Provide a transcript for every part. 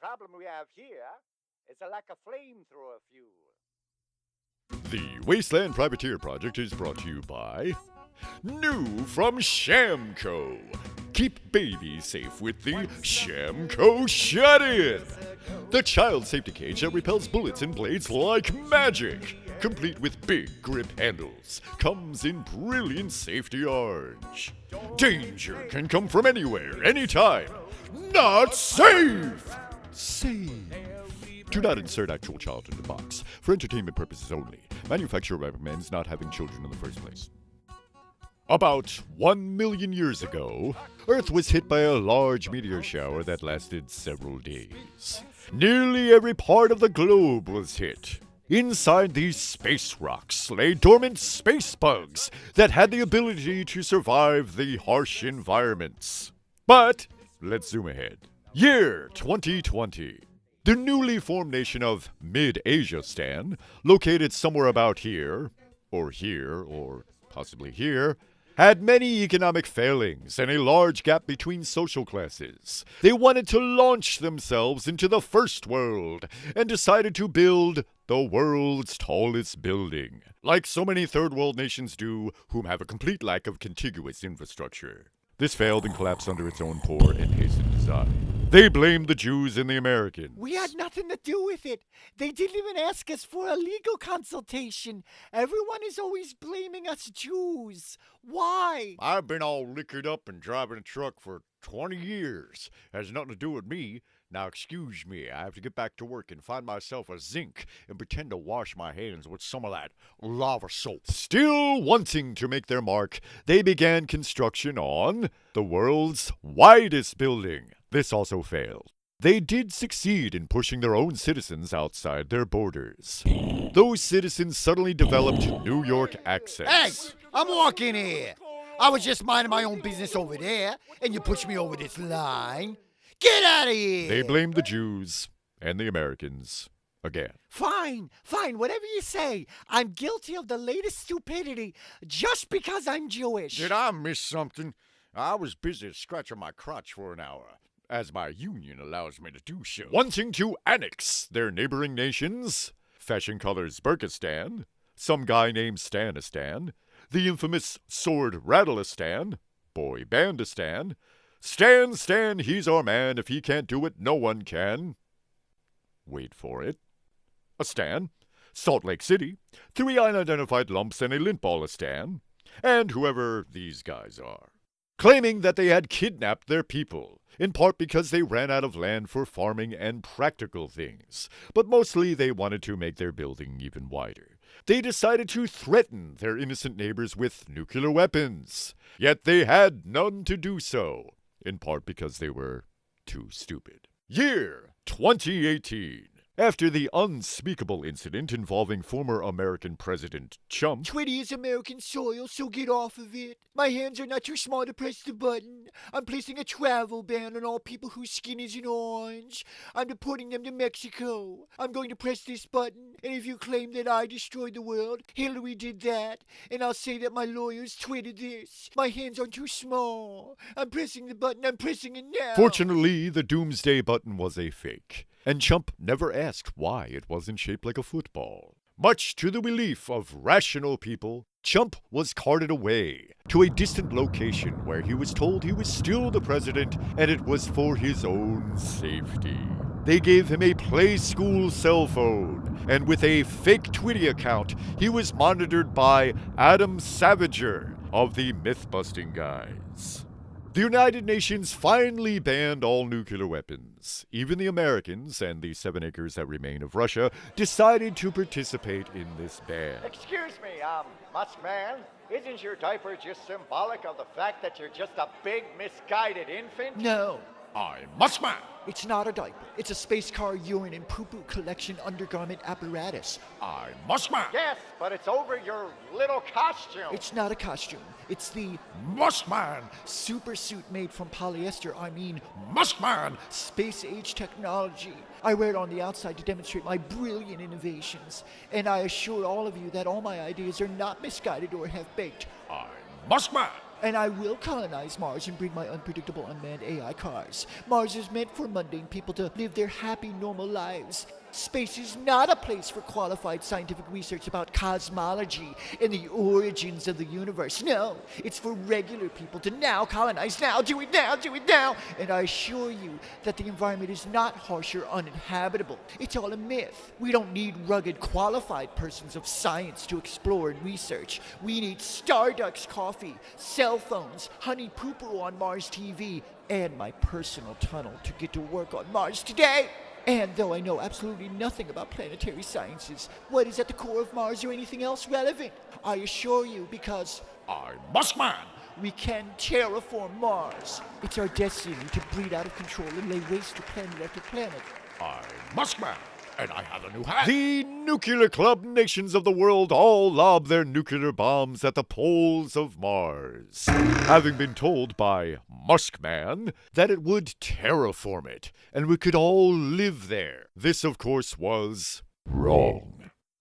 problem we have here is a lack of flamethrower fuel. The Wasteland Privateer Project is brought to you by new from Shamco. Keep babies safe with the Shamco Shut-In. The child safety cage that repels bullets and blades like magic. Complete with big grip handles. Comes in brilliant safety orange. Danger can come from anywhere, anytime. Not safe! Safe. Do not insert actual child in the box. For entertainment purposes only. Manufacturer recommends not having children in the first place. About 1 million years ago, Earth was hit by a large meteor shower that lasted several days. Nearly every part of the globe was hit. Inside these space rocks lay dormant space bugs that had the ability to survive the harsh environments. But let's zoom ahead. Year 2020. The newly formed nation of Mid-Asia-stan, located somewhere about here, or possibly here, had many economic failings and a large gap between social classes. They wanted to launch themselves into the first world and decided to build the world's tallest building, like so many third world nations do, whom have a complete lack of contiguous infrastructure. This failed and collapsed under its own poor and hastened design. They blamed the Jews and the Americans. We had nothing to do with it. They didn't even ask us for a legal consultation. Everyone is always blaming us Jews. Why? I've been all liquored up and driving a truck for 20 years. Has nothing to do with me. Now excuse me, I have to get back to work and find myself a zinc and pretend to wash my hands with some of that lava soap. Still wanting to make their mark, they began construction on the world's widest building. This also failed. They did succeed in pushing their own citizens outside their borders. Those citizens suddenly developed New York accents. Hey, I'm walking here. I was just minding my own business over there, and you pushed me over this line. Get out of here! They blamed the Jews and the Americans again. Fine, whatever you say. I'm guilty of the latest stupidity just because I'm Jewish. Did I miss something? I was busy scratching my crotch for an hour, as my union allows me to do so. Wanting to annex their neighboring nations, fashion colors Burkistan, some guy named Stanistan, the infamous Sword Rattleistan, Boy Bandistan, Stan, he's our man. If he can't do it, no one can. Wait for it. A Stan, Salt Lake City, 3 unidentified lumps and a lint ball Stan, and whoever these guys are. Claiming that they had kidnapped their people, in part because they ran out of land for farming and practical things, but mostly they wanted to make their building even wider. They decided to threaten their innocent neighbors with nuclear weapons, yet they had none to do so, in part because they were too stupid. Year 2018. After the unspeakable incident involving former American President Trump. Twitty is American soil, so get off of it. My hands are not too small to press the button. I'm placing a travel ban on all people whose skin is in orange. I'm deporting them to Mexico. I'm going to press this button, and if you claim that I destroyed the world, Hillary did that, and I'll say that my lawyers tweeted this. My hands are too small. I'm pressing the button. I'm pressing it now. Fortunately, the doomsday button was a fake, and Trump never asked why it wasn't shaped like a football. Much to the relief of rational people, Trump was carted away to a distant location where he was told he was still the president and it was for his own safety. They gave him a play school cell phone, and with a fake Twitter account, he was monitored by Adam Savager of the Myth-Busting Guys. The United Nations finally banned all nuclear weapons. Even the Americans and the 7 acres that remain of Russia decided to participate in this ban. Excuse me, Muskman, isn't your diaper just symbolic of the fact that you're just a big, misguided infant? No, I'm Muskman. it's not a diaper. It's a space car urine and poo-poo collection undergarment apparatus. I'm Muskman. Yes, but it's over your little costume. It's not a costume. It's the Muskman. super suit made from polyester. I mean, Muskman. space-age technology. I wear it on the outside to demonstrate my brilliant innovations. And I assure all of you that all my ideas are not misguided or half-baked. I'm Muskman. And I will colonize Mars and bring my unpredictable unmanned AI cars. Mars is meant for mundane people to live their happy, normal lives. Space is not a place for qualified scientific research about cosmology and the origins of the universe. No, it's for regular people to now colonize, now, do it now, do it now. And I assure you that the environment is not harsh or uninhabitable. It's all a myth. We don't need rugged, qualified persons of science to explore and research. We need Starbucks coffee, cell phones, honey poo-poo on Mars TV, and my personal tunnel to get to work on Mars today. And though I know absolutely nothing about planetary sciences, what is at the core of Mars or anything else relevant? I assure you, because I'm Muskman. we can terraform Mars. It's our destiny to breed out of control and lay waste to planet after planet. I'm Muskman, and I have a new hat. The nuclear club nations of the world all lob their nuclear bombs at the poles of Mars, having been told by Muskman that it would terraform it, and we could all live there. This, of course, was wrong.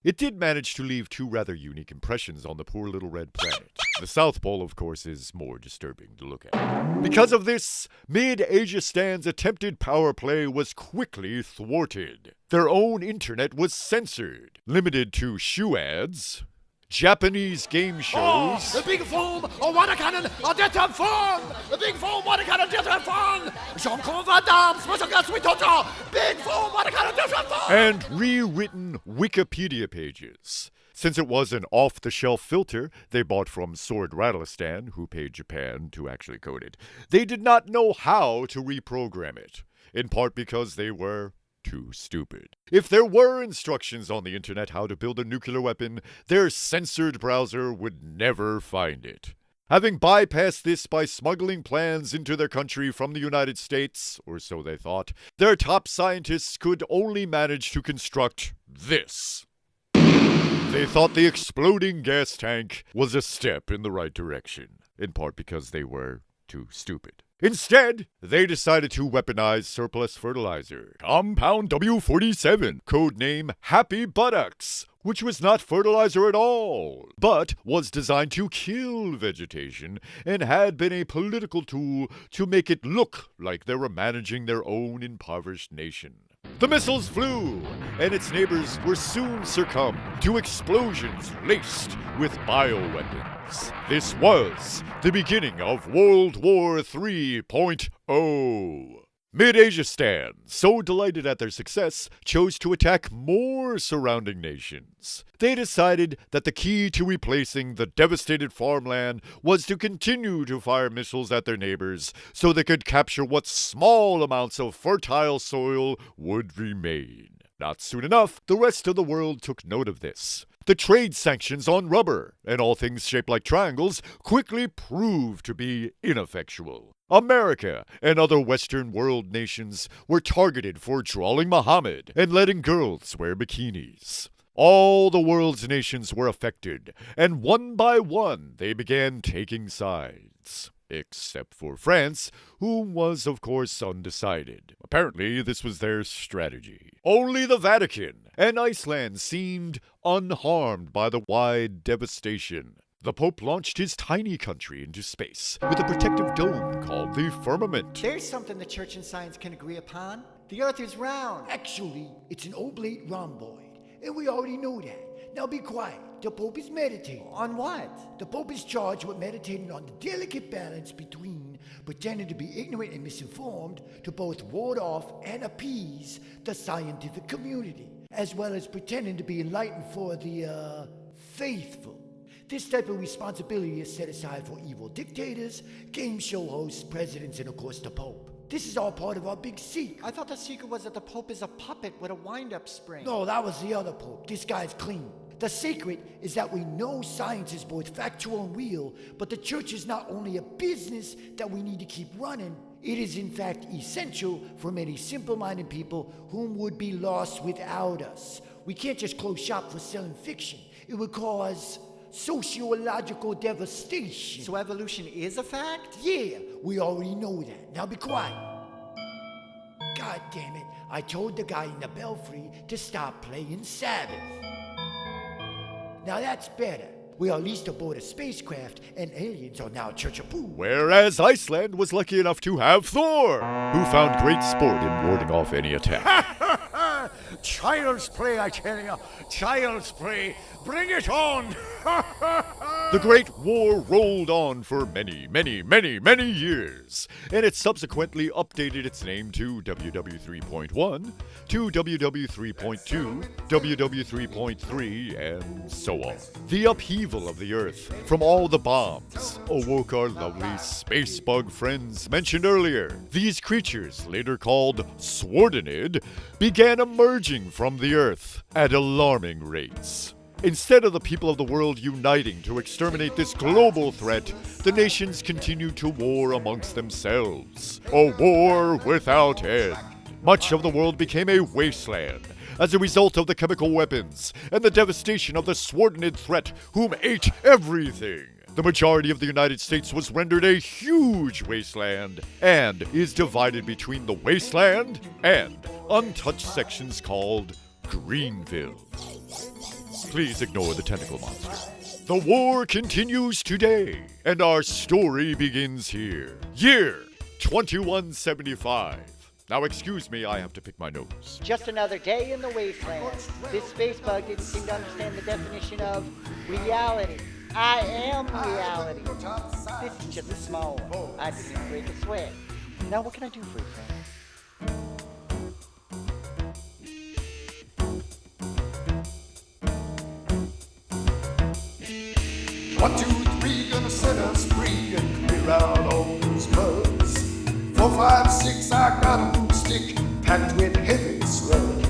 It did manage to leave two rather unique impressions on the poor little red planet. The South Pole, of course, is more disturbing to look at. Because of this, Mid-Asia Stan's attempted power play was quickly thwarted. Their own internet was censored, limited to shoe ads, Japanese game shows, The big foam water cannon détonne! The big foam water cannon détonne! Jean-Claude Van Damme, special guest with Toto! Big foam water cannon détonne! and rewritten Wikipedia pages. Since it was an off-the-shelf filter they bought from Sword Rattlistan, who paid Japan to actually code it, they did not know how to reprogram it, in part because they were too stupid. If there were instructions on the internet how to build a nuclear weapon, their censored browser would never find it. Having bypassed this by smuggling plans into their country from the United States, or so they thought, their top scientists could only manage to construct this. They thought the exploding gas tank was a step in the right direction, in part because they were too stupid. Instead, they decided to weaponize surplus fertilizer, Compound W47, codename Happy Buttocks, which was not fertilizer at all, but was designed to kill vegetation and had been a political tool to make it look like they were managing their own impoverished nation. The missiles flew, and its neighbors were soon succumbed to explosions laced with bioweapons. This was the beginning of World War 3.0. Mid-Asia Stan, so delighted at their success, chose to attack more surrounding nations. They decided that the key to replacing the devastated farmland was to continue to fire missiles at their neighbors so they could capture what small amounts of fertile soil would remain. Not soon enough, the rest of the world took note of this. The trade sanctions on rubber and all things shaped like triangles quickly proved to be ineffectual. America and other Western world nations were targeted for trawling Muhammad and letting girls wear bikinis. All the world's nations were affected, and one by one they began taking sides. Except for France, who was, of course, undecided. Apparently, this was their strategy. Only the Vatican and Iceland seemed unharmed by the wide devastation. The Pope launched his tiny country into space with a protective dome called the firmament. There's something the church and science can agree upon. The earth is round. Actually, it's an oblate rhomboid, and we already know that. Now be quiet. The Pope is meditating. On what? The Pope is charged with meditating on the delicate balance between pretending to be ignorant and misinformed to both ward off and appease the scientific community, as well as pretending to be enlightened for the, faithful. This type of responsibility is set aside for evil dictators, game show hosts, presidents, and of course the Pope. This is all part of our big secret. I thought the secret was that the Pope is a puppet with a wind-up spring. No, that was the other Pope. This guy's clean. The secret is that we know science is both factual and real, but the church is not only a business that we need to keep running, it is in fact essential for many simple-minded people whom would be lost without us. We can't just close shop for selling fiction. It would cause sociological devastation. So evolution is a fact? Yeah, we already know that. Now be quiet. God damn it, I told the guy in the belfry to stop playing Sabbath. Now that's better. We are leased aboard a spacecraft, and aliens are now church-a-poo. Whereas Iceland was lucky enough to have Thor, who found great sport in warding off any attack. Child's play, I tell you. Child's play. Bring it on. The Great War rolled on for many, many, many, many years, and it subsequently updated its name to WW3.1, to WW3.2, WW3.3, and so on. The upheaval of the Earth from all the bombs awoke our lovely space bug friends mentioned earlier. These creatures, later called Swordinid, began emerging from the Earth at alarming rates. Instead of the people of the world uniting to exterminate this global threat, the nations continued to war amongst themselves. A war without end. Much of the world became a wasteland as a result of the chemical weapons and the devastation of the Swordinid threat, whom ate everything. The majority of the United States was rendered a huge wasteland and is divided between the wasteland and untouched sections called Greenville. Please ignore the tentacle monster. The war continues today, and our story begins here. Year 2175. Now excuse me, I have to pick my nose. Just another day in the wasteland. This space bug didn't seem to understand the definition of reality. I am reality. This is just a small one. I didn't break a sweat. Now what can I do for you, friend? 1, 2, 3, gonna set us free and clear out all those bugs. 4, 5, 6, I got a boomstick packed with heavy slugs.